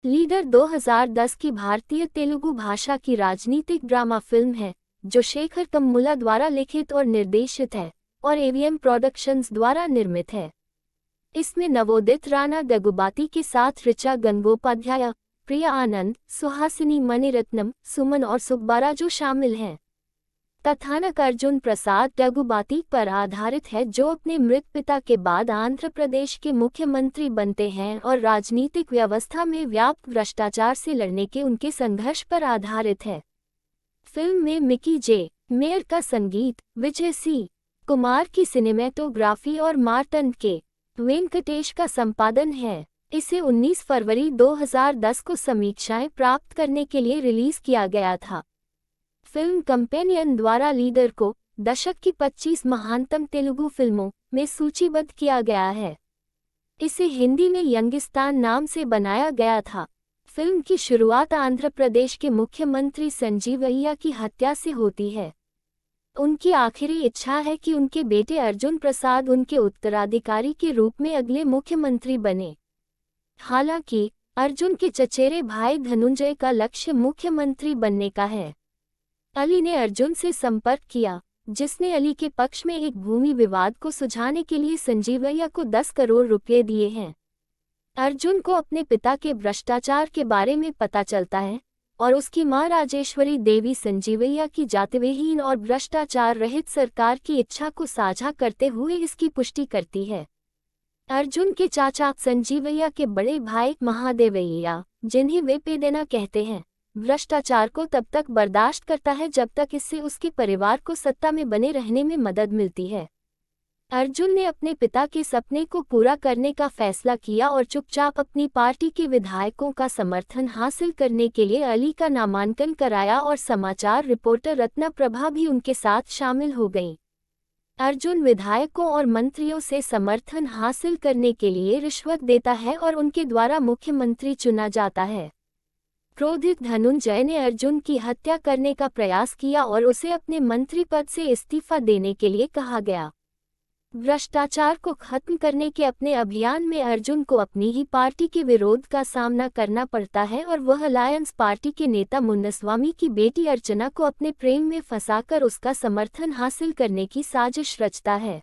Leader 2010 की भारतीय तेलुगु भाषा की राजनीतिक ड्रामा फिल्म है जो शेखर कम्मुला द्वारा लिखित और निर्देशित है और एवीएम प्रोडक्शंस द्वारा निर्मित है। इसमें नवोदित राणा दगुबाती के साथ ऋचा गंगोपाध्याय, प्रिया आनंद, सुहासिनी मणिरत्नम, सुमन और सुब्बाराजू शामिल हैं। कथानक अर्जुन प्रसाद दगुबाती पर आधारित है जो अपने मृत पिता के बाद आंध्र प्रदेश के मुख्यमंत्री बनते हैं और राजनीतिक व्यवस्था में व्याप्त भ्रष्टाचार से लड़ने के उनके संघर्ष पर आधारित है। फिल्म में मिकी जे. मेयर का संगीत, विजय सी. कुमार की सिनेमेटोग्राफी और मार्तंड के. वेंकटेश का संपादन है। इसे 19 फरवरी 2010 को समीक्षाएं प्राप्त करने के लिए रिलीज किया गया था। फिल्म कंपेनियन द्वारा लीडर को दशक की 25 महानतम तेलुगु फिल्मों में सूचीबद्ध किया गया है। इसे हिंदी में यंगिस्तान नाम से बनाया गया था। फिल्म की शुरुआत आंध्र प्रदेश के मुख्यमंत्री संजीवैया की हत्या से होती है। उनकी आखिरी इच्छा है कि उनके बेटे अर्जुन प्रसाद उनके उत्तराधिकारी के रूप में अगले मुख्यमंत्री बने। हालांकि अर्जुन के चचेरे भाई धनुंजय का लक्ष्य मुख्यमंत्री बनने का है। अली ने अर्जुन से संपर्क किया, जिसने अली के पक्ष में एक भूमि विवाद को सुलझाने के लिए संजीवैया को 10 करोड़ रुपए दिए हैं। अर्जुन को अपने पिता के भ्रष्टाचार के बारे में पता चलता है और उसकी मां राजेश्वरी देवी संजीवैया की जातिविहीन और भ्रष्टाचार रहित सरकार की इच्छा को साझा करते हुए इसकी पुष्टि करती है। अर्जुन के चाचा संजीवैया के बड़े भाई महादेवैया, जिन्हें वे पेदेना कहते हैं, भ्रष्टाचार को तब तक बर्दाश्त करता है जब तक इससे उसके परिवार को सत्ता में बने रहने में मदद मिलती है। अर्जुन ने अपने पिता के सपने को पूरा करने का फैसला किया और चुपचाप अपनी पार्टी के विधायकों का समर्थन हासिल करने के लिए अली का नामांकन कराया और समाचार रिपोर्टर रत्ना प्रभा भी उनके साथ शामिल हो गईं। अर्जुन विधायकों और मंत्रियों से समर्थन हासिल करने के लिए रिश्वत देता है और उनके द्वारा मुख्यमंत्री चुना जाता है। क्रोधित धनुंजय ने अर्जुन की हत्या करने का प्रयास किया और उसे अपने मंत्री पद से इस्तीफा देने के लिए कहा गया। भ्रष्टाचार को खत्म करने के अपने अभियान में अर्जुन को अपनी ही पार्टी के विरोध का सामना करना पड़ता है और वह अलायंस पार्टी के नेता मुन्नास्वामी की बेटी अर्चना को अपने प्रेम में फंसाकर उसका समर्थन हासिल करने की साजिश रचता है।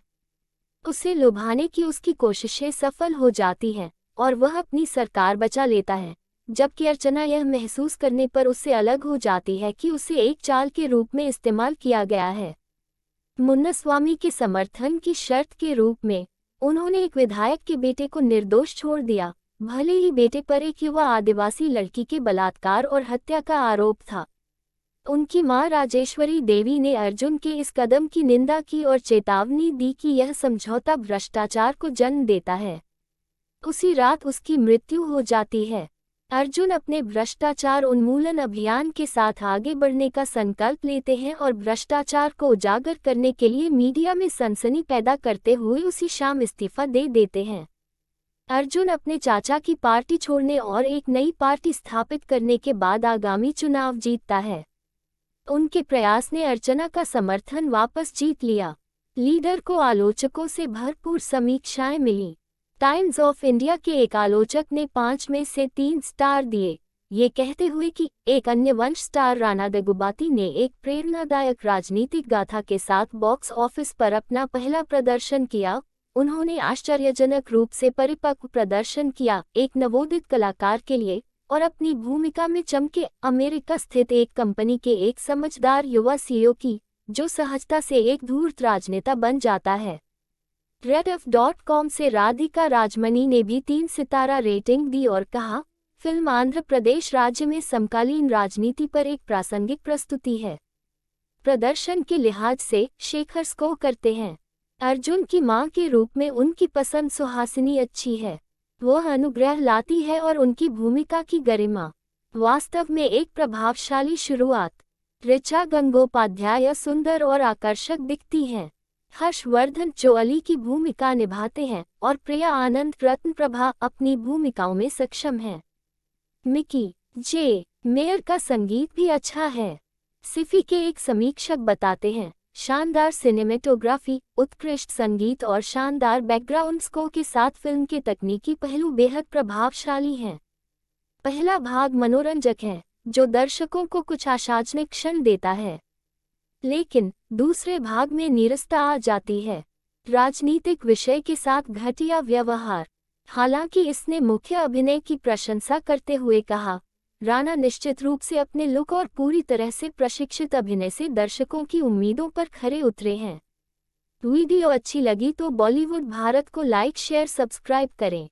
उसे लुभाने की उसकी कोशिशें सफल हो जाती हैं और वह अपनी सरकार बचा लेता है, जबकि अर्चना यह महसूस करने पर उससे अलग हो जाती है कि उसे एक चाल के रूप में इस्तेमाल किया गया है। मुन्नास्वामी के समर्थन की शर्त के रूप में उन्होंने एक विधायक के बेटे को निर्दोष छोड़ दिया, भले ही बेटे पर एक युवा आदिवासी लड़की के बलात्कार और हत्या का आरोप था। उनकी मां राजेश्वरी देवी ने अर्जुन के इस कदम की निंदा की और चेतावनी दी कि यह समझौता भ्रष्टाचार को जन्म देता है। उसी रात उसकी मृत्यु हो जाती है। अर्जुन अपने भ्रष्टाचार उन्मूलन अभियान के साथ आगे बढ़ने का संकल्प लेते हैं और भ्रष्टाचार को उजागर करने के लिए मीडिया में सनसनी पैदा करते हुए उसी शाम इस्तीफा दे देते हैं। अर्जुन अपने चाचा की पार्टी छोड़ने और एक नई पार्टी स्थापित करने के बाद आगामी चुनाव जीतता है। उनके प्रयास ने अर्चना का समर्थन वापस जीत लिया। लीडर को आलोचकों से भरपूर समीक्षाएं मिली। टाइम्स ऑफ इंडिया के एक आलोचक ने 5 में से 3 स्टार दिए, ये कहते हुए कि एक अन्य 1 स्टार राणा दगुबाती ने एक प्रेरणादायक राजनीतिक गाथा के साथ बॉक्स ऑफिस पर अपना पहला प्रदर्शन किया। उन्होंने आश्चर्यजनक रूप से परिपक्व प्रदर्शन किया एक नवोदित कलाकार के लिए और अपनी भूमिका में चमके अमेरिका स्थित एक कंपनी के एक समझदार युवा सीईओ की, जो सहजता से एक धूर्त राजनेता बन जाता है। rediff.com से राधिका राजमनी ने भी 3 सितारा रेटिंग दी और कहा, फिल्म आंध्र प्रदेश राज्य में समकालीन राजनीति पर एक प्रासंगिक प्रस्तुति है। प्रदर्शन के लिहाज से शेखर स्कोर करते हैं। अर्जुन की मां के रूप में उनकी पसंद सुहासिनी अच्छी है। वह अनुग्रह लाती है और उनकी भूमिका की गरिमा वास्तव में एक प्रभावशाली शुरुआत। ऋचा गंगोपाध्याय सुंदर और आकर्षक दिखती हैं। हर्षवर्धन जो अली की भूमिका निभाते हैं और प्रिया आनंद रत्न प्रभा अपनी भूमिकाओं में सक्षम हैं। मिकी जे. मेयर का संगीत भी अच्छा है। सिफी के एक समीक्षक बताते हैं, शानदार सिनेमेटोग्राफी, उत्कृष्ट संगीत और शानदार बैकग्राउंड स्कोर के साथ फिल्म के तकनीकी पहलू बेहद प्रभावशाली हैं। पहला भाग मनोरंजक है, जो दर्शकों को कुछ आशाजनक क्षण देता है, लेकिन दूसरे भाग में नीरसता आ जाती है, राजनीतिक विषय के साथ घटिया व्यवहार। हालांकि इसने मुख्य अभिनय की प्रशंसा करते हुए कहा, राणा निश्चित रूप से अपने लुक और पूरी तरह से प्रशिक्षित अभिनय से दर्शकों की उम्मीदों पर खरे उतरे हैं। वीडियो अच्छी लगी तो बॉलीवुड भारत को लाइक शेयर सब्सक्राइब करें।